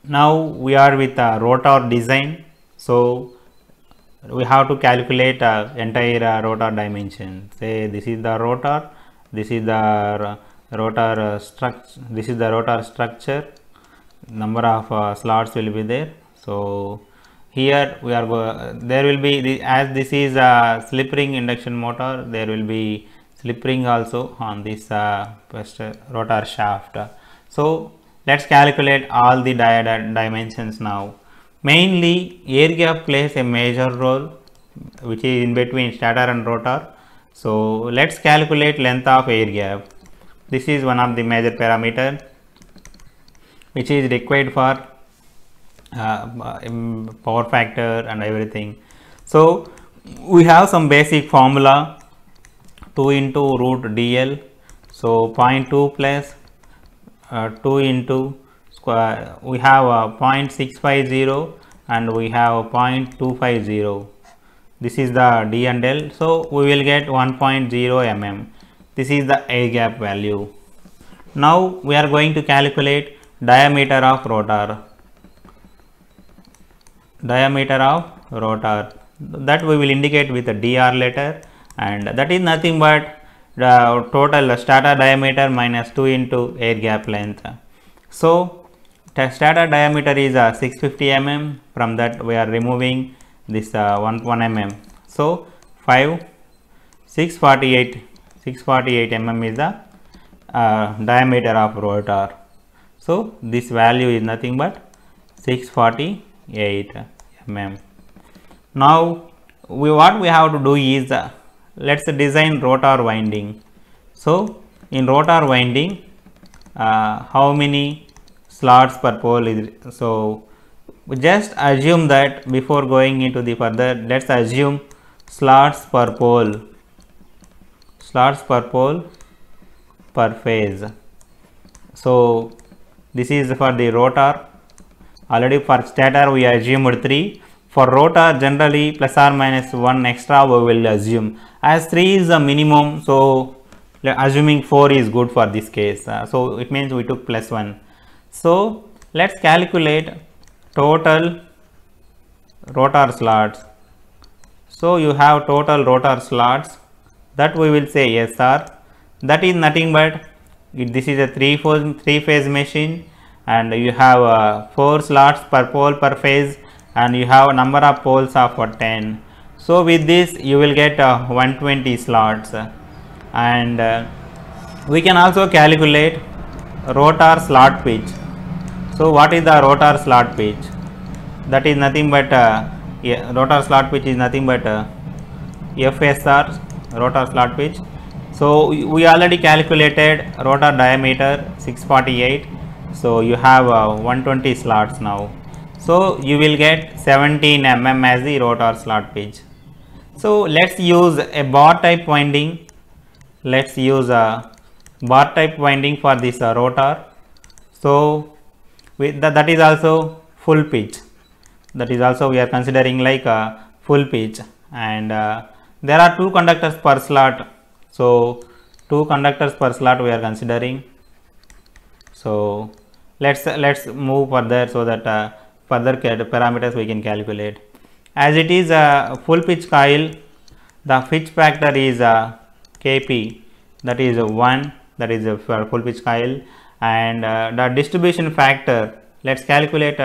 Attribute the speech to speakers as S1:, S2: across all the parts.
S1: Now we are with rotor design. So we have to calculate entire rotor dimension. Say this is the rotor, this is the rotor structure, this is the rotor structure, number of slots will be there. So here we are there will be as this is a slip ring induction motor, there will be slip ring also on this rotor shaft. So let's calculate all the dimensions now. Mainly air gap plays a major role, which is in between stator and rotor. So let's calculate length of air gap. This is one of the major parameter which is required for power factor and everything. So we have some basic formula, 2 into root dl. So 0.2 plus 2 into square, we have 0.650 and we have 0.250. This is the d and l. So we will get 1.0 mm. This is the air gap value. Now we are going to calculate diameter of rotor. Diameter of rotor, that we will indicate with a dr letter, and that is nothing but the total stator diameter minus 2 into air gap length. So stator diameter is 650 mm. From that we are removing this 1 mm. So 648 mm is the diameter of rotor. So this value is nothing but 648 mm. Now what we have to do is let's design rotor winding. So in rotor winding, how many slots per pole is, so we just assume that before going into the further, let's assume slots per pole per phase. So this is for the rotor. Already for stator we assumed 3. For rotor generally plus or minus 1 extra we will assume, as 3 is the minimum. So assuming 4 is good for this case. So it means we took plus 1. So let's calculate total rotor slots. So you have total rotor slots, that we will say SR. That is nothing but this is a 3 phase machine, and you have 4 slots per pole per phase, and you have a number of poles of 10. So with this you will get 120 slots, and we can also calculate rotor slot pitch. So what is the rotor slot pitch? That is nothing but rotor slot pitch is nothing but FSR, rotor slot pitch. So we already calculated rotor diameter 648. So you have 120 slots now. So you will get 17 mm as the rotor slot pitch. So let's use a bar type winding. Let's use a bar type winding for this rotor. So with that is also full pitch. That is also we are considering like a full pitch, and there are 2 conductors per slot. So 2 conductors per slot we are considering. So let's move further so that further parameters we can calculate. As it is a full pitch coil, the pitch factor is Kp, that is 1, that is for full pitch coil, and the distribution factor, let's calculate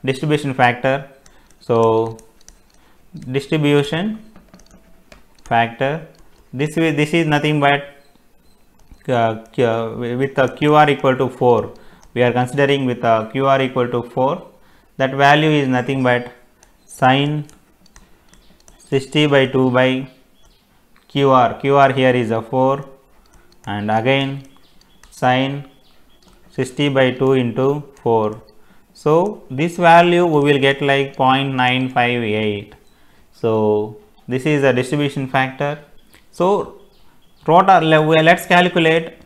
S1: distribution factor. So distribution factor, this is nothing but with QR equal to 4, we are considering with QR equal to 4, that value is nothing but sin 60 by 2 by QR here is a 4, and again sin 60 by 2 into 4. So this value we will get like 0.958. So this is a distribution factor. So rotor, let's calculate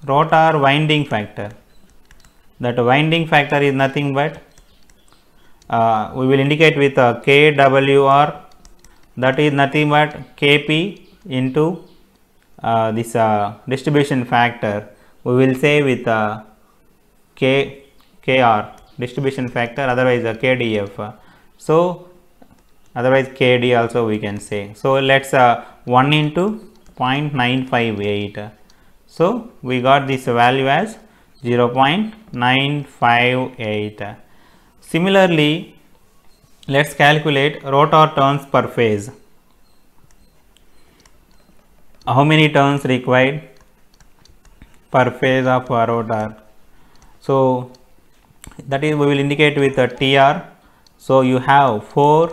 S1: rotor winding factor. That winding factor is nothing but we will indicate with KWR, that is nothing but Kp into this distribution factor, we will say with KR. distribution factor, otherwise KDF. So otherwise KD also we can say. So let's 1 into 0.958. So we got this value as 0.958. Similarly, let's calculate rotor turns per phase. How many turns required per phase of a rotor? So that is we will indicate with a TR. So you have 4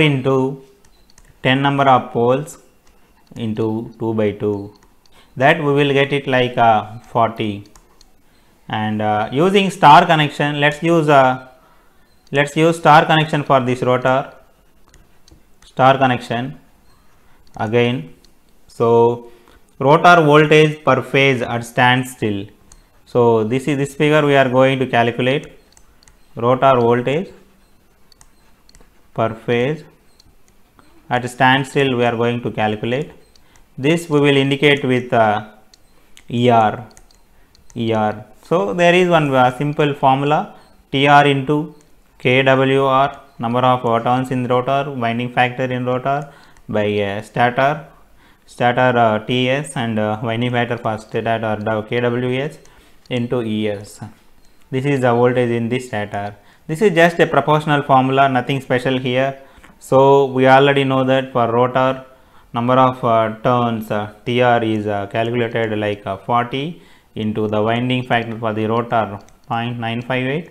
S1: into 10 number of poles into 2 by 2, that we will get it like 40. And using star connection, let's use star connection for this rotor. Star connection again. So rotor voltage per phase at standstill. So this figure we are going to calculate. Rotor voltage per phase at standstill we are going to calculate. This we will indicate with ER. So there is one simple formula, TR into KWR, number of turns in rotor, winding factor in rotor, by stator TS and winding factor for stator KWS into ES. This is the voltage in this stator. This is just a proportional formula, nothing special here. So we already know that for rotor, number of turns TR is calculated like 40 into the winding factor for the rotor 0.958.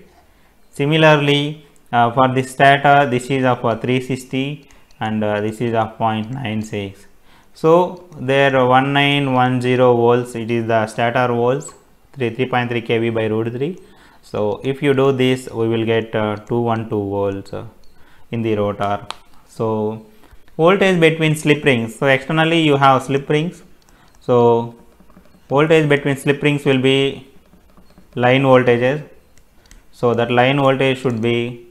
S1: Similarly, for the stator, this is of 360 and this is of 0.96. So there 1910 volts, it is the stator volts, 3.3 kV by root 3. So if you do this, we will get 212 volts in the rotor. So voltage between slip rings. So externally you have slip rings. So voltage between slip rings will be line voltages. So that line voltage should be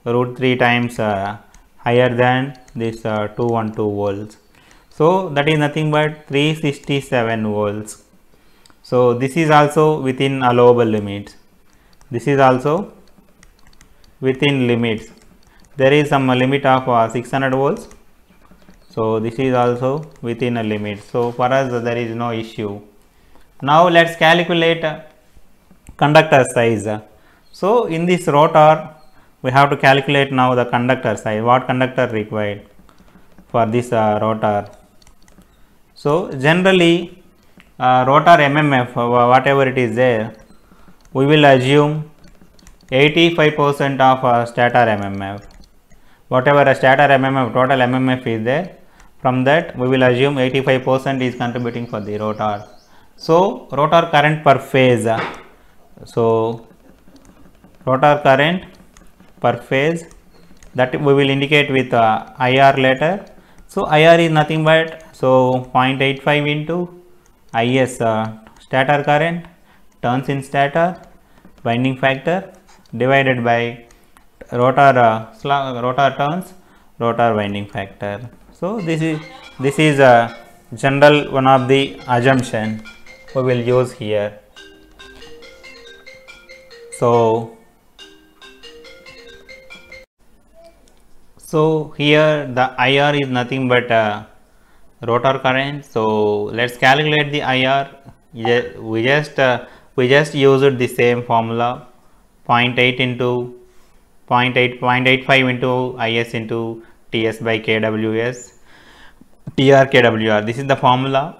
S1: root 3 times higher than this 212 volts. So that is nothing but 367 volts. So this is also within allowable limits. This is also within limits. There is some limit of 600 volts. So this is also within a limit. So for us there is no issue. Now let's calculate conductor size. So in this rotor we have to calculate now the conductor size. What conductor required for this rotor? So generally rotor MMF, whatever it is there, we will assume 85% of stator MMF. Whatever a stator MMF, total MMF is there, from that we will assume 85% is contributing for the rotor. So rotor current per phase. So rotor current per phase, that we will indicate with IR later. So IR is nothing but 0.85 into IS stator current, turns in stator, winding factor divided by rotor turns, rotor winding factor. So this is a general one of the assumption we will use here. So here the IR is nothing but rotor current. So let's calculate the IR. We just used the same formula, 0.85 into IS into TS by KWS, TR KWR. This is the formula.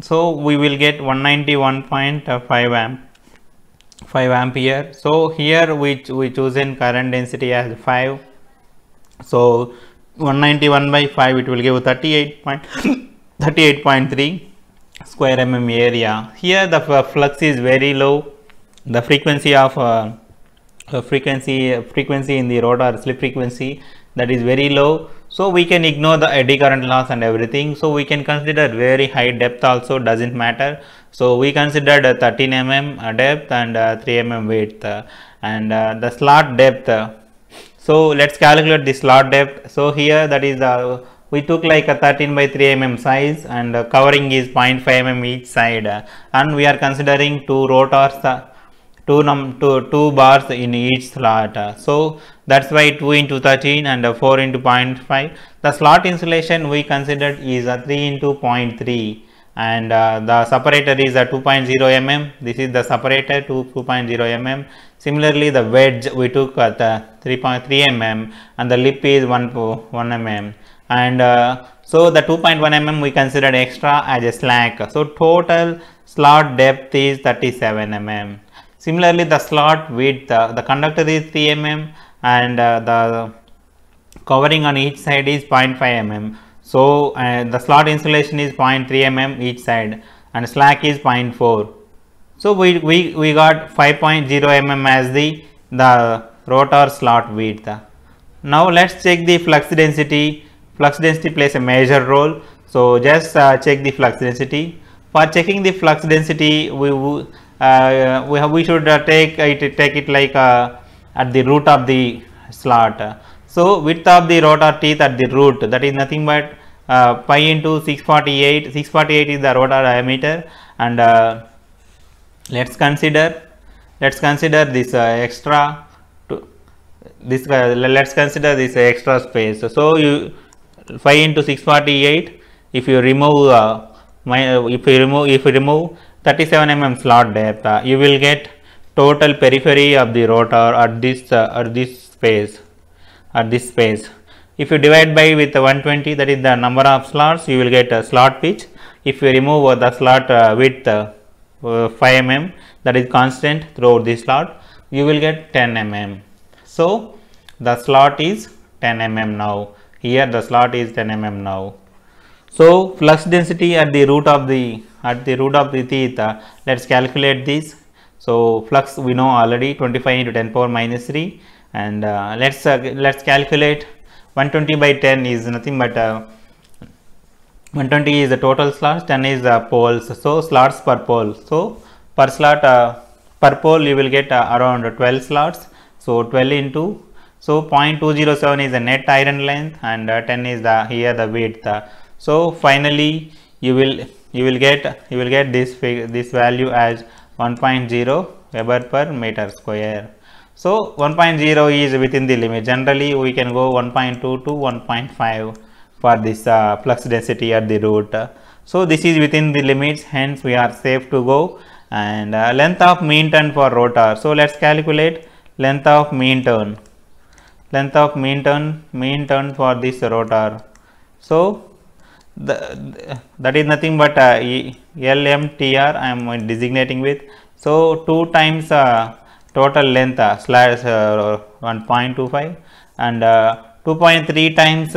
S1: So we will get 191.5 ampere. So here we chosen current density as 5. So 191 by 5, it will give 38.3 square mm area. Here the flux is very low. The frequency of frequency in the rotor, slip frequency, that is very low. So we can ignore the eddy current loss and everything. So we can consider very high depth also, doesn't matter. So we considered 13 mm depth and 3 mm width and the slot depth. So let's calculate the slot depth. So here that is we took like a 13 by 3 mm size and covering is 0.5 mm each side, and we are considering two rotors two bars in each slot. So that's why 2 into 13 and 4 into 0.5. The slot insulation we considered is 3 into 0.3, and the separator is 2.0 mm. This is the separator to 2.0 mm. Similarly, the wedge we took at 3.3 mm, and the lip is 1 mm, and so the 2.1 mm we considered extra as a slack. So total slot depth is 37 mm. Similarly, the slot width, the conductor is 3 mm, and the covering on each side is 0.5 mm. So the slot insulation is 0.3 mm each side, and slack is 0.4. So we got 5.0 mm as the rotor slot width. Now let's check the flux density. Flux density plays a major role. So just check the flux density. For checking the flux density, we should take it like at the root of the slot. So width of the rotor teeth at the root, that is nothing but pi into 648. 648 is the rotor diameter, and let's consider this extra let's consider this extra space. So you 5 into 648, if you remove 37 mm slot depth, you will get total periphery of the rotor at this space. If you divide by with 120, that is the number of slots, you will get a slot pitch. If you remove the slot width 5 mm, that is constant throughout the slot, you will get 10 mm. So the slot is 10 mm now. Here the slot is 10 mm now. So flux density at the root of the teeth, let's calculate this. So flux we know already, 25 into 10 power minus 3, and let's calculate 120 by 10 is nothing but 120 is the total slots, 10 is the poles. So slots per pole. So per slot per pole you will get around 12 slots. So 12 into, so 0.207 is the net iron length, and 10 is the the width. So finally you will get this value as 1.0 Weber per meter square. So 1.0 is within the limit. Generally we can go 1.2 to 1.5 for this flux density at the root. So this is within the limits, hence we are safe to go. And length of mean turn for rotor. So let's calculate length of mean turn. Mean turn for this rotor. So that is nothing but LMTR I am designating with. So 2 times total length slash 1.25, and 2.3 times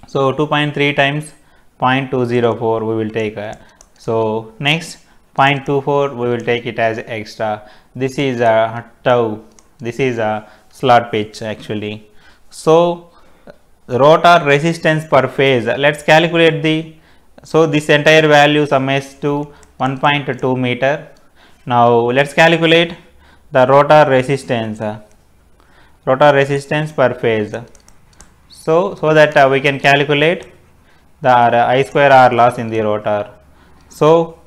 S1: so 2.3 times 0.204 we will take. So next 0.24 we will take it as extra. This is a tau. This is a slot pitch actually. So rotor resistance per phase, let's calculate this entire value sums to 1.2 meter. Now let's calculate the rotor resistance per phase. So that we can calculate the I square R loss in the rotor. So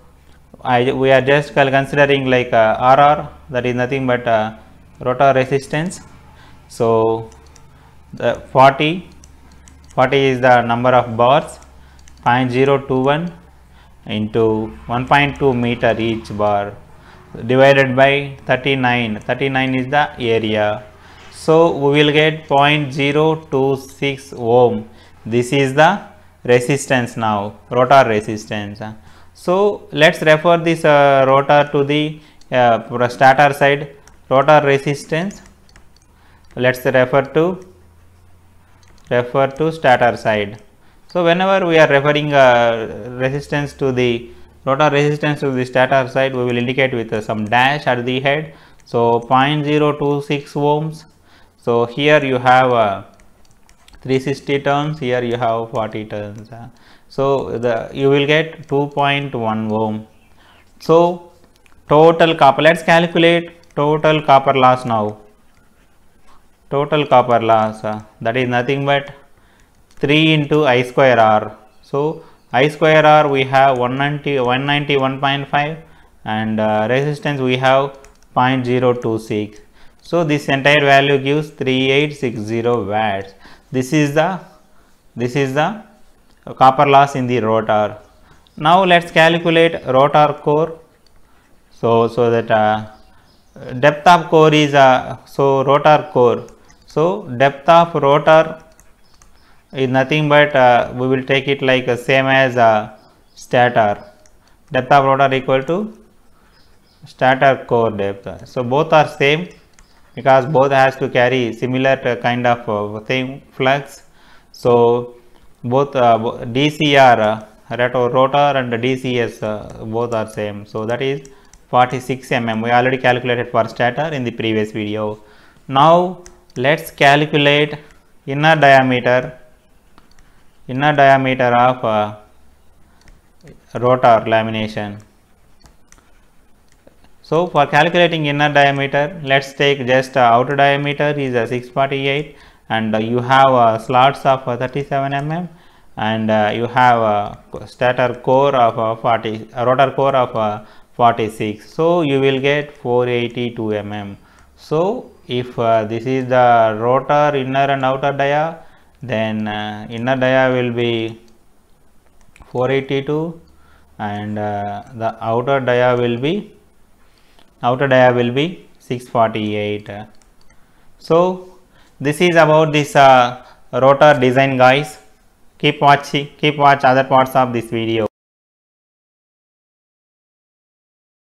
S1: we are just considering like RR, that is nothing but rotor resistance. So the 40 is the number of bars, 0.021 into 1.2 meter each bar, divided by 39 is the area. So we will get 0.026 ohm. This is the resistance now, rotor resistance. So let's refer this rotor to the stator side. Rotor resistance, let's refer to stator side. So whenever we are referring resistance to the rotor resistance to the stator side, we will indicate with some dash at the head. So 0.026 ohms. So here you have 360 turns, here you have 40 turns. So you will get 2.1 ohm. So total copper, let's calculate total copper loss now. Total copper loss, that is nothing but 3 into I square R. So I square R we have 191.5, and resistance we have 0.026. So this entire value gives 3860 watts. This is the copper loss in the rotor. Now let's calculate rotor core. So that depth of core is rotor core. So depth of rotor is nothing but we will take it like same as stator. Depth of rotor equal to stator core depth. So both are same because both has to carry similar kind of same flux. So both DC are rotor and DCS both are same. So that is 46 mm. We already calculated for stator in the previous video. Now let's calculate inner diameter of rotor lamination. So for calculating inner diameter, let's take just outer diameter is 648, and you have slots of 37 mm, and you have stator core of rotor core of 46. So you will get 482 mm. So if this is the rotor inner and outer dia, then inner dia will be 482 and the outer dia will be 648. So this is about this rotor design, guys. Keep watch other parts of this video.